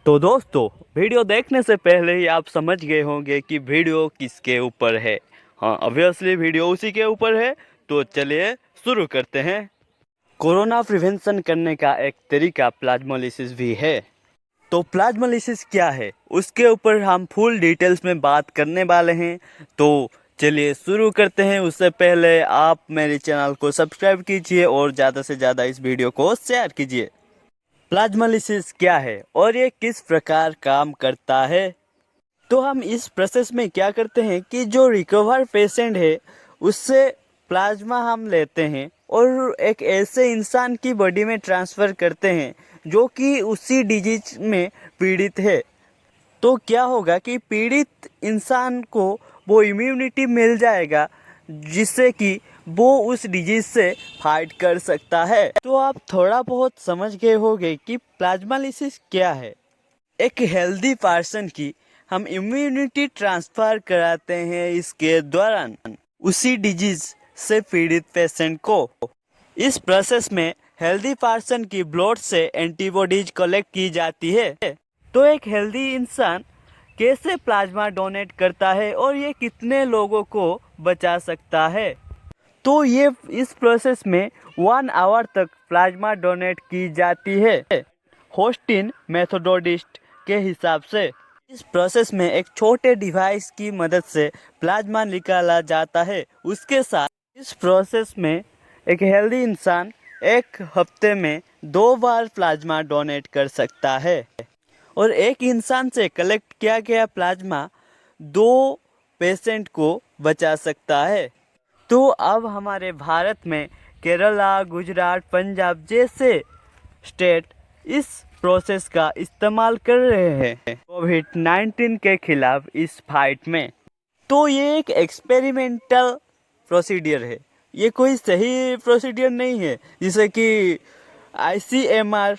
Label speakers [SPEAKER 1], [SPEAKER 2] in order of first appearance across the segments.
[SPEAKER 1] तो दोस्तों, वीडियो देखने से पहले ही आप समझ गए होंगे कि वीडियो किसके ऊपर है। हाँ, ऑब्वियसली वीडियो उसी के ऊपर है। तो चलिए शुरू करते हैं। कोरोना प्रिवेंशन करने का एक तरीका प्लाज्मोलिसिस भी है। तो प्लाज्मोलिसिस क्या है, उसके ऊपर हम फुल डिटेल्स में बात करने वाले हैं। तो चलिए शुरू करते हैं। उससे पहले आप मेरे चैनल को सब्सक्राइब कीजिए और ज़्यादा से ज़्यादा इस वीडियो को शेयर कीजिए। प्लाज्मोलिसिस क्या है और ये किस प्रकार काम करता है। तो हम इस प्रोसेस में क्या करते हैं कि जो रिकवर पेशेंट है उससे प्लाज्मा हम लेते हैं और एक ऐसे इंसान की बॉडी में ट्रांसफ़र करते हैं जो कि उसी डिजीज में पीड़ित है। तो क्या होगा कि पीड़ित इंसान को वो इम्यूनिटी मिल जाएगा जिससे कि वो उस डिजीज से फाइट कर सकता है। तो आप थोड़ा बहुत समझ गए होंगे कि प्लाज्मालिसिस क्या है। एक हेल्दी पर्सन की हम इम्यूनिटी ट्रांसफ़र कराते हैं इसके दौरान उसी डिजीज से पीड़ित पेशेंट को। इस प्रोसेस में हेल्दी पर्सन की ब्लड से एंटीबॉडीज कलेक्ट की जाती है। तो एक हेल्दी इंसान कैसे प्लाज्मा डोनेट करता है और ये कितने लोगों को बचा सकता है। तो ये इस प्रोसेस में 1 आवर तक प्लाज्मा डोनेट की जाती है होस्टिन मेथोडोडिस्ट के हिसाब से। इस प्रोसेस में एक छोटे डिवाइस की मदद से प्लाज्मा निकाला जाता है। उसके साथ इस प्रोसेस में एक हेल्दी इंसान एक हफ्ते में 2 बार प्लाज्मा डोनेट कर सकता है और एक इंसान से कलेक्ट किया गया प्लाज्मा 2 पेशेंट को बचा सकता है। तो अब हमारे भारत में केरला, गुजरात, पंजाब जैसे स्टेट इस प्रोसेस का इस्तेमाल कर रहे हैं कोविड-19 के खिलाफ इस फाइट में। तो ये एक एक्सपेरिमेंटल प्रोसीडियर है, ये कोई सही प्रोसीडियर नहीं है। जैसे कि ICMR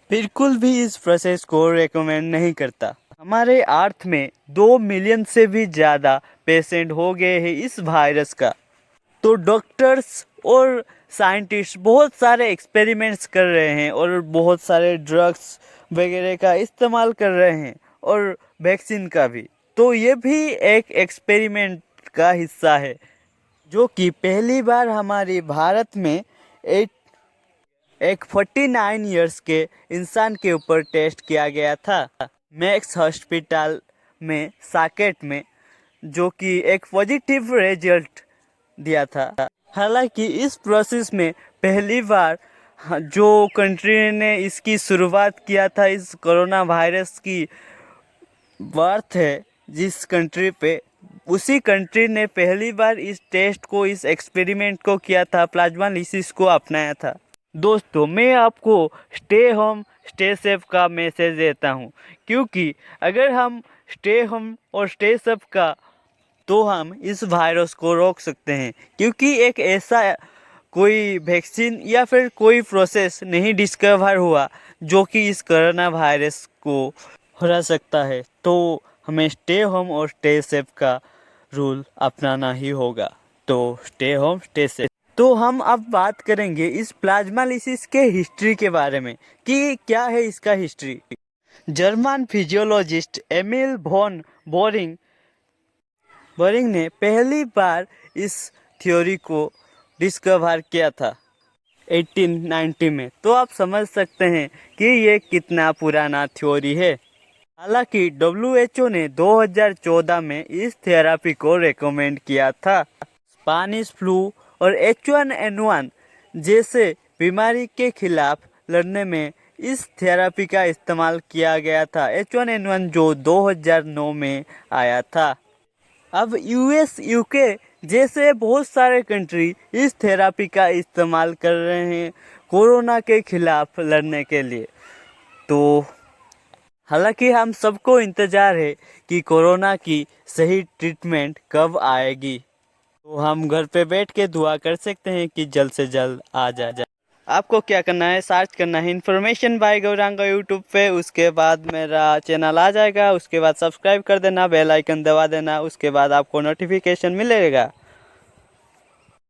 [SPEAKER 1] बिल्कुल भी इस प्रोसेस को रेकमेंड नहीं करता। हमारे अर्थ में 2 मिलियन से भी ज़्यादा पेशेंट हो गए हैं इस वायरस का। तो डॉक्टर्स और साइंटिस्ट बहुत सारे एक्सपेरिमेंट्स कर रहे हैं और बहुत सारे ड्रग्स वगैरह का इस्तेमाल कर रहे हैं और वैक्सीन का भी। तो ये भी एक एक्सपेरिमेंट का हिस्सा है जो कि पहली बार हमारे भारत में एक 49 इयर्स के इंसान के ऊपर टेस्ट किया गया था मैक्स हॉस्पिटल में साकेत में, जो कि एक पॉजिटिव रिजल्ट दिया था। हालांकि इस प्रोसेस में पहली बार जो कंट्री ने इसकी शुरुआत किया था, इस कोरोना वायरस की बर्थ है जिस कंट्री पे, उसी कंट्री ने पहली बार इस टेस्ट को, इस एक्सपेरिमेंट को किया था, प्लाज्मालिसिस को अपनाया था। दोस्तों, मैं आपको स्टे होम स्टे सेफ का मैसेज देता हूँ, क्योंकि अगर हम स्टे होम और स्टे सेफ का तो हम इस वायरस को रोक सकते हैं। क्योंकि एक ऐसा कोई वैक्सीन या फिर कोई प्रोसेस नहीं डिस्कवर हुआ जो कि इस कोरोना वायरस को हरा सकता है। तो हमें स्टे होम और स्टे सेफ का रूल अपनाना ही होगा। तो स्टे होम स्टे सेफ। तो हम अब बात करेंगे इस प्लाज्मालिसिस के हिस्ट्री के बारे में कि क्या है इसका history. German physiologist Emil von Behring ने पहली बार इस थ्योरी को डिस्कवर किया था 1890 में। तो आप समझ सकते हैं कि ये कितना पुराना थ्योरी है। हालांकि WHO ने 2014 में इस थेरेपी को रेकमेंड किया था। स्पेनिश फ्लू और H1N1 जैसे बीमारी के खिलाफ लड़ने में इस थेरेपी का इस्तेमाल किया गया था। H1N1 जो 2009 में आया था। अब US, UK जैसे बहुत सारे कंट्री इस थेरेपी का इस्तेमाल कर रहे हैं कोरोना के खिलाफ लड़ने के लिए। तो हालांकि हम सबको इंतज़ार है कि कोरोना की सही ट्रीटमेंट कब आएगी। तो हम घर पे बैठ के दुआ कर सकते हैं कि जल्द से जल्द आ जाए। आपको क्या करना है, सर्च करना है इन्फॉर्मेशन बाय गौरांग यूट्यूब पे। उसके बाद मेरा चैनल आ जाएगा। उसके बाद सब्सक्राइब कर देना, बेल आइकन दबा देना। उसके बाद आपको नोटिफिकेशन मिलेगा।